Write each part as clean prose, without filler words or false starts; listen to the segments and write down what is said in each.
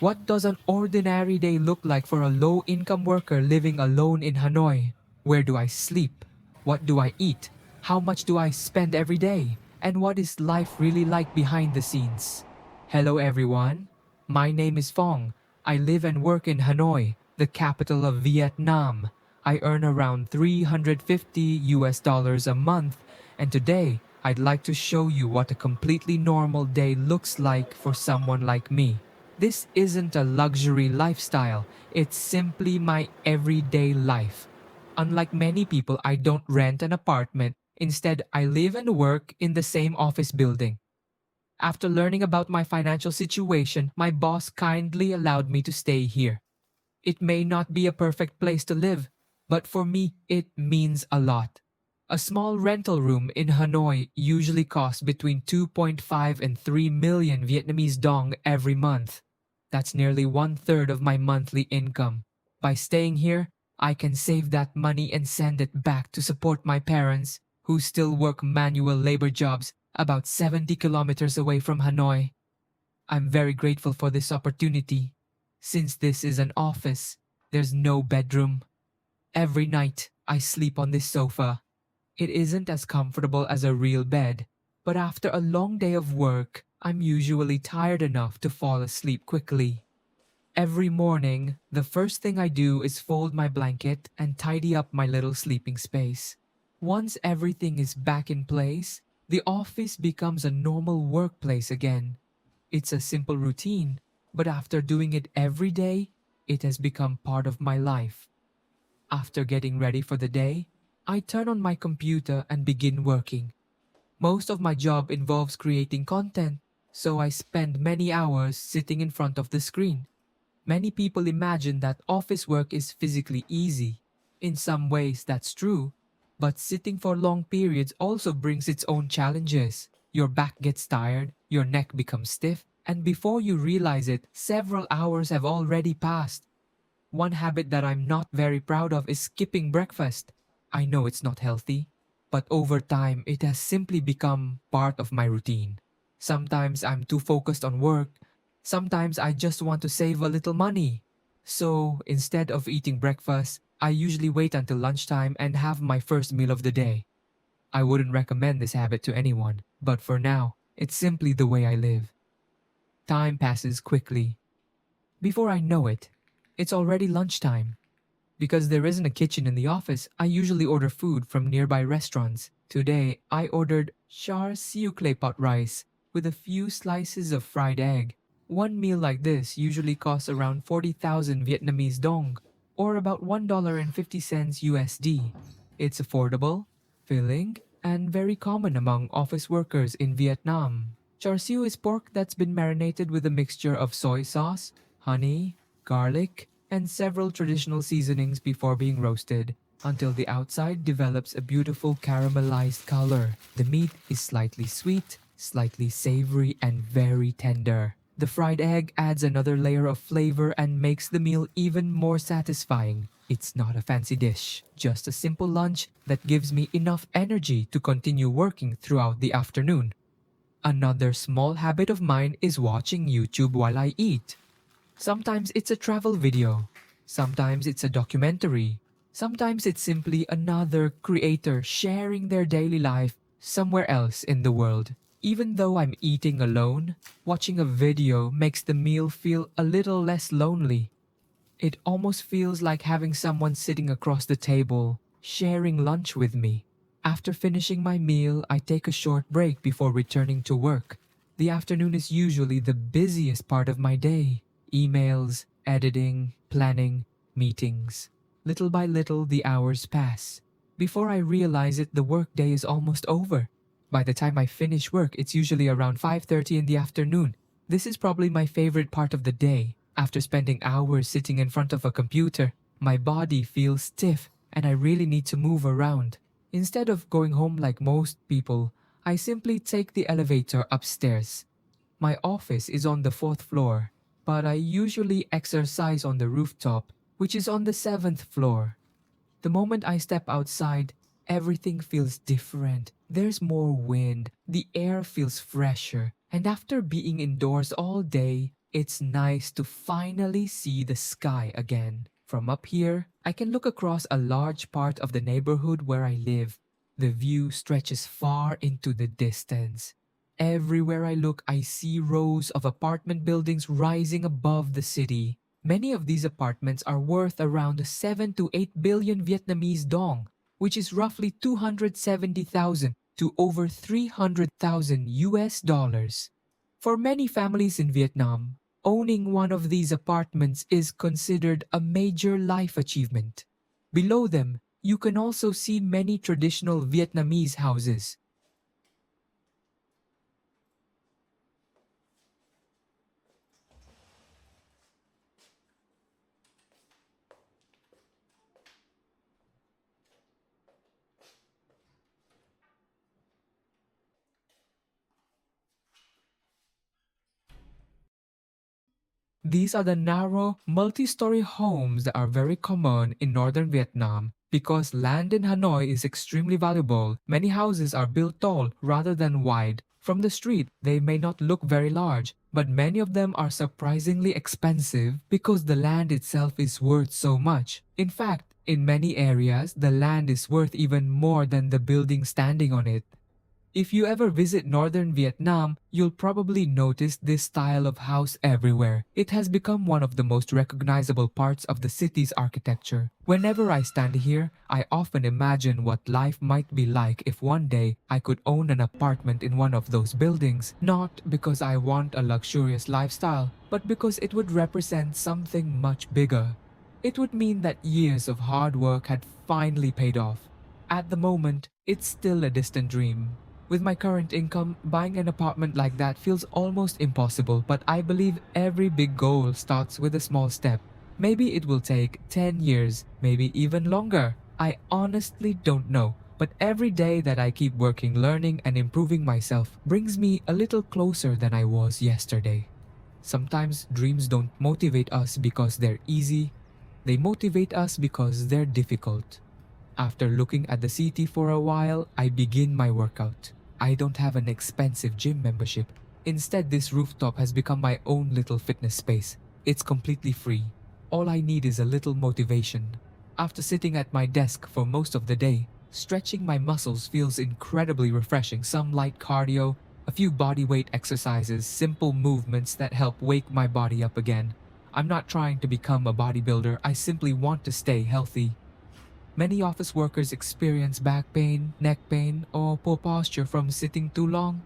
What does an ordinary day look like for a low-income worker living alone in Hanoi? Where do I sleep? What do I eat? How much do I spend every day? And what is life really like behind the scenes? Hello everyone, my name is Phong. I live and work in Hanoi, the capital of Vietnam. I earn around $350 a month, and today I'd like to show you what a completely normal day looks like for someone like me. This isn't a luxury lifestyle, it's simply my everyday life. Unlike many people, I don't rent an apartment. Instead, I live and work in the same office building. After learning about my financial situation, my boss kindly allowed me to stay here. It may not be a perfect place to live, but for me, it means a lot. A small rental room in Hanoi usually costs between 2.5 and 3 million Vietnamese dong every month. That's nearly one-third of my monthly income. By staying here, I can save that money and send it back to support my parents, who still work manual labor jobs about 70 kilometers away from Hanoi. I'm very grateful for this opportunity. Since this is an office, there's no bedroom. Every night, I sleep on this sofa. It isn't as comfortable as a real bed, but after a long day of work, I'm usually tired enough to fall asleep quickly. Every morning, the first thing I do is fold my blanket and tidy up my little sleeping space. Once everything is back in place, the office becomes a normal workplace again. It's a simple routine, but after doing it every day, it has become part of my life. After getting ready for the day, I turn on my computer and begin working. Most of my job involves creating content, so I spend many hours sitting in front of the screen. Many people imagine that office work is physically easy. In some ways, that's true, but sitting for long periods also brings its own challenges. Your back gets tired, your neck becomes stiff, and before you realize it, several hours have already passed. One habit that I'm not very proud of is skipping breakfast. I know it's not healthy, but over time it has simply become part of my routine. Sometimes I'm too focused on work. Sometimes I just want to save a little money. So instead of eating breakfast, I usually wait until lunchtime and have my first meal of the day. I wouldn't recommend this habit to anyone, but for now, it's simply the way I live. Time passes quickly. Before I know it, it's already lunchtime. Because there isn't a kitchen in the office, I usually order food from nearby restaurants. Today, I ordered char siu clay pot rice with a few slices of fried egg. One meal like this usually costs around 40,000 Vietnamese dong, or about $1.50 USD. It's affordable, filling, and very common among office workers in Vietnam. Char siu is pork that's been marinated with a mixture of soy sauce, honey, garlic, and several traditional seasonings before being roasted until the outside develops a beautiful caramelized color. The meat is slightly sweet, slightly savory, and very tender. The fried egg adds another layer of flavor and makes the meal even more satisfying. It's not a fancy dish, just a simple lunch that gives me enough energy to continue working throughout the afternoon. Another small habit of mine is watching YouTube while I eat. Sometimes it's a travel video. Sometimes it's a documentary. Sometimes it's simply another creator sharing their daily life somewhere else in the world. Even though I'm eating alone, watching a video makes the meal feel a little less lonely. It almost feels like having someone sitting across the table, sharing lunch with me. After finishing my meal, I take a short break before returning to work. The afternoon is usually the busiest part of my day. Emails, editing, planning, meetings. Little by little, the hours pass. Before I realize it, the workday is almost over. By the time I finish work, it's usually around 5:30 in the afternoon. This is probably my favorite part of the day. After spending hours sitting in front of a computer, my body feels stiff and I really need to move around. Instead of going home like most people, I simply take the elevator upstairs. My office is on the 4th floor, but I usually exercise on the rooftop, which is on the 7th floor. The moment I step outside, everything feels different. There's more wind, the air feels fresher, and after being indoors all day, It's nice to finally see the sky again. From up here, I can look across a large part of the neighborhood where I live. The view stretches far into the distance. Everywhere I look, I see rows of apartment buildings rising above the city. Many of these apartments are worth around 7 to 8 billion Vietnamese dong, which is roughly 270,000 to over 300,000 US dollars. For many families in Vietnam, owning one of these apartments is considered a major life achievement. Below them, you can also see many traditional Vietnamese houses. These are the narrow, multi-story homes that are very common in northern Vietnam. Because land in Hanoi is extremely valuable, many houses are built tall rather than wide. From the street, they may not look very large, but many of them are surprisingly expensive because the land itself is worth so much. In fact, in many areas, the land is worth even more than the building standing on it. If you ever visit northern Vietnam, you'll probably notice this style of house everywhere. It has become one of the most recognizable parts of the city's architecture. Whenever I stand here, I often imagine what life might be like if one day I could own an apartment in one of those buildings, not because I want a luxurious lifestyle, but because it would represent something much bigger. It would mean that years of hard work had finally paid off. At the moment, it's still a distant dream. With my current income, buying an apartment like that feels almost impossible, but I believe every big goal starts with a small step. Maybe it will take 10 years, maybe even longer. I honestly don't know, but every day that I keep working, learning, and improving myself brings me a little closer than I was yesterday. Sometimes dreams don't motivate us because they're easy, they motivate us because they're difficult. After looking at the city for a while, I begin my workout. I don't have an expensive gym membership. Instead, this rooftop has become my own little fitness space. It's completely free. All I need is a little motivation. After sitting at my desk for most of the day, stretching my muscles feels incredibly refreshing. Some light cardio, a few bodyweight exercises, simple movements that help wake my body up again. I'm not trying to become a bodybuilder, I simply want to stay healthy. Many office workers experience back pain, neck pain, or poor posture from sitting too long.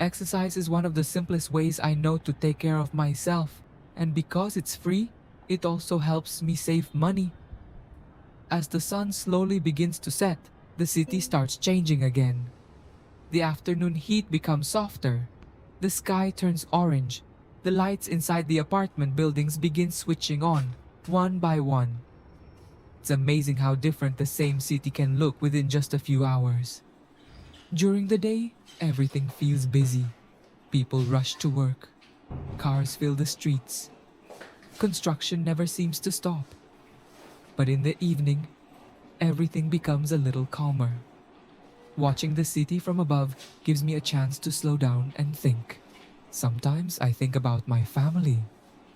Exercise is one of the simplest ways I know to take care of myself, and because it's free, it also helps me save money. As the sun slowly begins to set, the city starts changing again. The afternoon heat becomes softer. The sky turns orange. The lights inside the apartment buildings begin switching on, one by one. It's amazing how different the same city can look within just a few hours. During the day, everything feels busy. People rush to work. Cars fill the streets. Construction never seems to stop. But in the evening, everything becomes a little calmer. Watching the city from above gives me a chance to slow down and think. Sometimes I think about my family.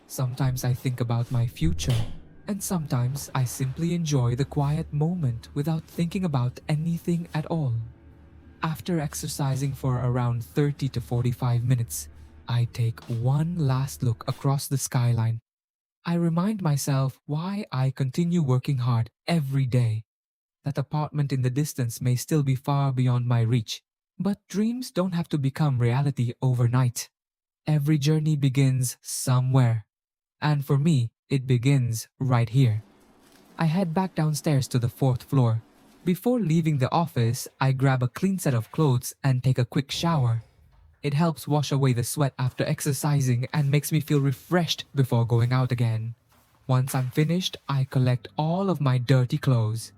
Sometimes I think about my future. And sometimes I simply enjoy the quiet moment without thinking about anything at all. After exercising for around 30 to 45 minutes, I take one last look across the skyline. I remind myself why I continue working hard every day. That apartment in the distance may still be far beyond my reach, but dreams don't have to become reality overnight. Every journey begins somewhere. And for me, it begins right here. I head back downstairs to the fourth floor. Before leaving the office, I grab a clean set of clothes and take a quick shower. It helps wash away the sweat after exercising and makes me feel refreshed before going out again. Once I'm finished, I collect all of my dirty clothes.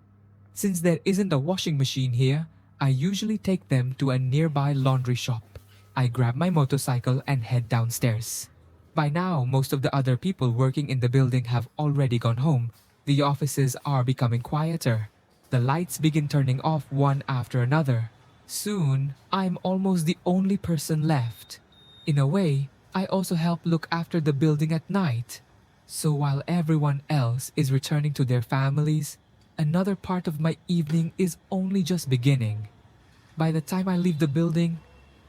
Since there isn't a washing machine here, I usually take them to a nearby laundry shop. I grab my motorcycle and head downstairs. By now, most of the other people working in the building have already gone home. The offices are becoming quieter. The lights begin turning off one after another. Soon, I'm almost the only person left. In a way, I also help look after the building at night. So while everyone else is returning to their families, another part of my evening is only just beginning. By the time I leave the building,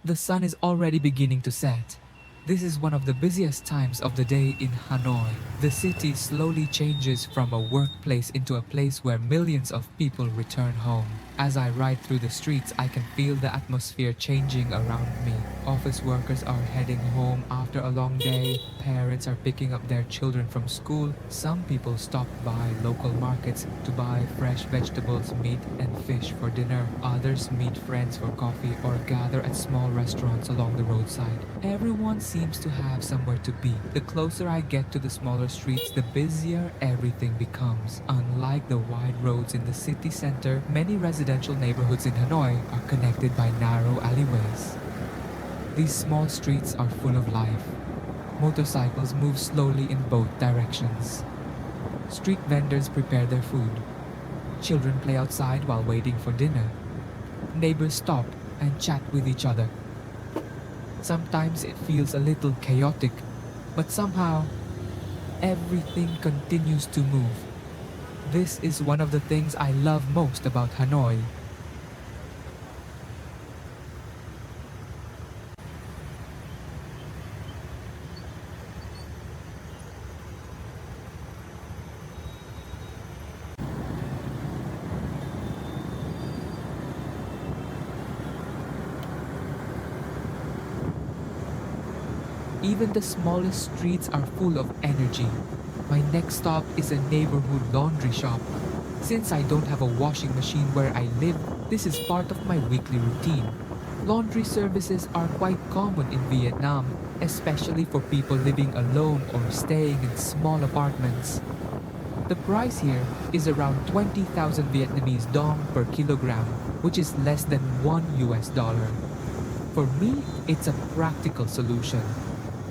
the sun is already beginning to set. This is one of the busiest times of the day in Hanoi. The city slowly changes from a workplace into a place where millions of people return home. As I ride through the streets, I can feel the atmosphere changing around me. Office workers are heading home after a long day. Parents are picking up their children from school. Some people stop by local markets to buy fresh vegetables, meat, and fish for dinner. Others meet friends for coffee or gather at small restaurants along the roadside. Everyone seems to have somewhere to be. The closer I get to the smaller streets, the busier everything becomes. Unlike the wide roads in the city center, many residential neighborhoods in Hanoi are connected by narrow alleyways. These small streets are full of life. Motorcycles move slowly in both directions. Street vendors prepare their food. Children play outside while waiting for dinner. Neighbors stop and chat with each other. Sometimes it feels a little chaotic, but somehow everything continues to move. This is one of the things I love most about Hanoi. Even the smallest streets are full of energy. My next stop is a neighborhood laundry shop. Since I don't have a washing machine where I live, this is part of my weekly routine. Laundry services are quite common in Vietnam, especially for people living alone or staying in small apartments. The price here is around 20,000 Vietnamese dong per kilogram, which is less than $1. For me, it's a practical solution.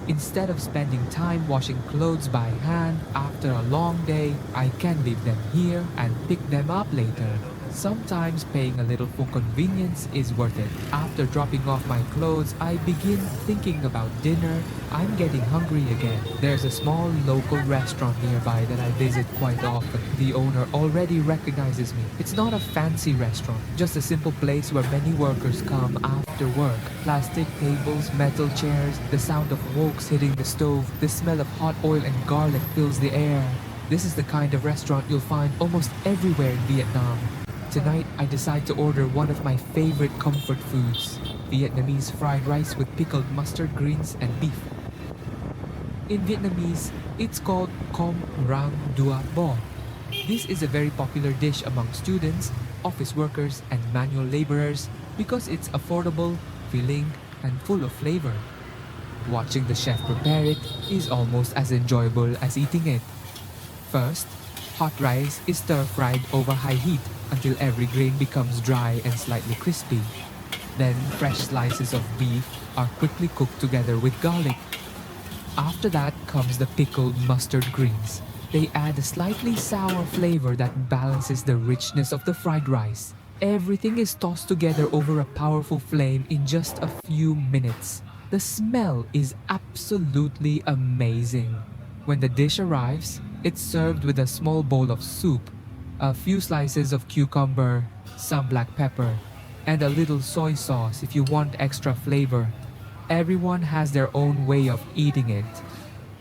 Instead of spending time washing clothes by hand after a long day, I can leave them here and pick them up later. Sometimes paying a little for convenience is worth it. After dropping off my clothes, I begin thinking about dinner. I'm getting hungry again. There's a small local restaurant nearby that I visit quite often. The owner already recognizes me. It's not a fancy restaurant, just a simple place where many workers come after work. Plastic tables, metal chairs, the sound of woks hitting the stove, the smell of hot oil and garlic fills the air. This is the kind of restaurant you'll find almost everywhere in Vietnam. Tonight, I decide to order one of my favorite comfort foods, Vietnamese fried rice with pickled mustard greens and beef. In Vietnamese, it's called com rang dua bo. This is a very popular dish among students, office workers, and manual laborers because it's affordable, filling, and full of flavor. Watching the chef prepare it is almost as enjoyable as eating it. First, hot rice is stir-fried over high heat until every grain becomes dry and slightly crispy. Then fresh slices of beef are quickly cooked together with garlic. After that comes the pickled mustard greens. They add a slightly sour flavor that balances the richness of the fried rice. Everything is tossed together over a powerful flame in just a few minutes. The smell is absolutely amazing. When the dish arrives, it's served with a small bowl of soup, a few slices of cucumber, some black pepper, and a little soy sauce if you want extra flavor. Everyone has their own way of eating it.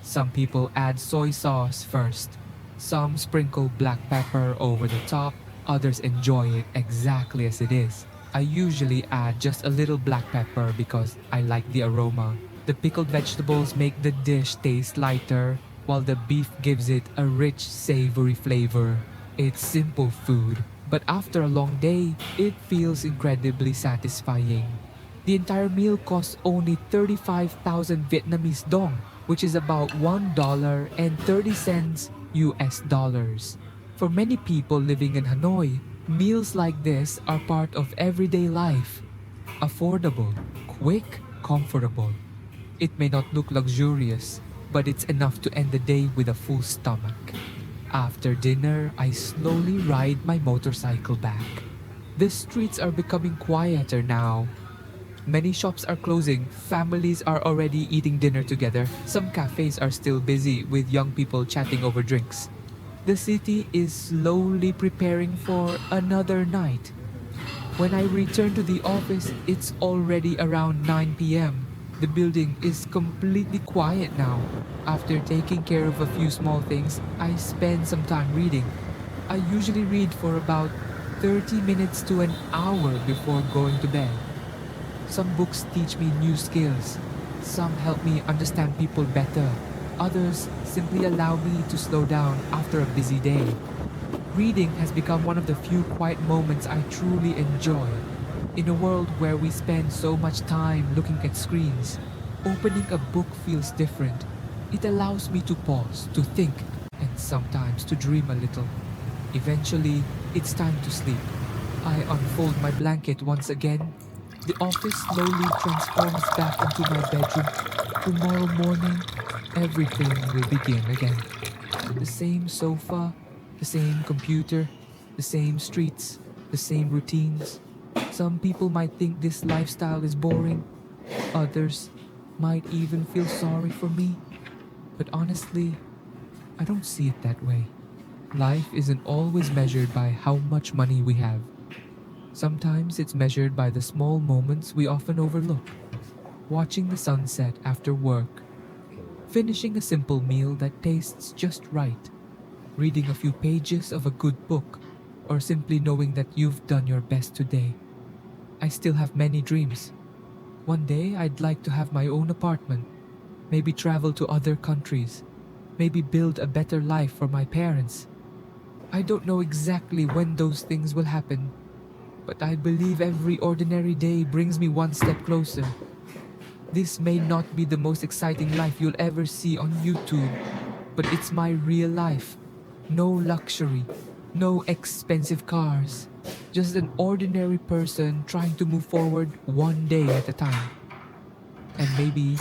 Some people add soy sauce first. Some sprinkle black pepper over the top. Others enjoy it exactly as it is. I usually add just a little black pepper because I like the aroma. The pickled vegetables make the dish taste lighter, while the beef gives it a rich, savory flavor. It's simple food, but after a long day, it feels incredibly satisfying. The entire meal costs only 35,000 Vietnamese dong, which is about $1.30 US dollars. For many people living in Hanoi, meals like this are part of everyday life. Affordable, quick, comfortable. It may not look luxurious, but it's enough to end the day with a full stomach. After dinner, I slowly ride my motorcycle back. The streets are becoming quieter now. Many shops are closing, families are already eating dinner together, some cafes are still busy with young people chatting over drinks. The city is slowly preparing for another night. When I return to the office, it's already around 9 p.m. The building is completely quiet now. After taking care of a few small things, I spend some time reading. I usually read for about 30 minutes to an hour before going to bed. Some books teach me new skills. Some help me understand people better. Others simply allow me to slow down after a busy day. Reading has become one of the few quiet moments I truly enjoy. In a world where we spend so much time looking at screens, opening a book feels different. It allows me to pause, to think, and sometimes to dream a little. Eventually, it's time to sleep. I unfold my blanket once again. The office slowly transforms back into my bedroom. Tomorrow morning, everything will begin again. The same sofa, the same computer, the same streets, the same routines. Some people might think this lifestyle is boring. Others might even feel sorry for me. But honestly, I don't see it that way. Life isn't always measured by how much money we have. Sometimes it's measured by the small moments we often overlook. Watching the sunset after work, finishing a simple meal that tastes just right, reading a few pages of a good book, or simply knowing that you've done your best today. I still have many dreams. One day I'd like to have my own apartment, maybe travel to other countries, maybe build a better life for my parents. I don't know exactly when those things will happen, but I believe every ordinary day brings me one step closer. This may not be the most exciting life you'll ever see on YouTube, but it's my real life. No luxury, no expensive cars, just an ordinary person trying to move forward one day at a time. And maybe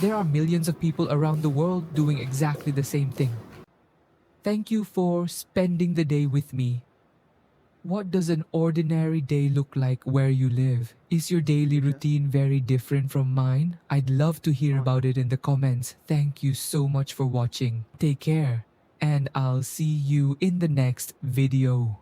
there are millions of people around the world doing exactly the same thing. Thank you for spending the day with me. What does an ordinary day look like where you live? Is your daily routine very different from mine? I'd love to hear about it in the comments. Thank you so much for watching. Take care, and I'll see you in the next video.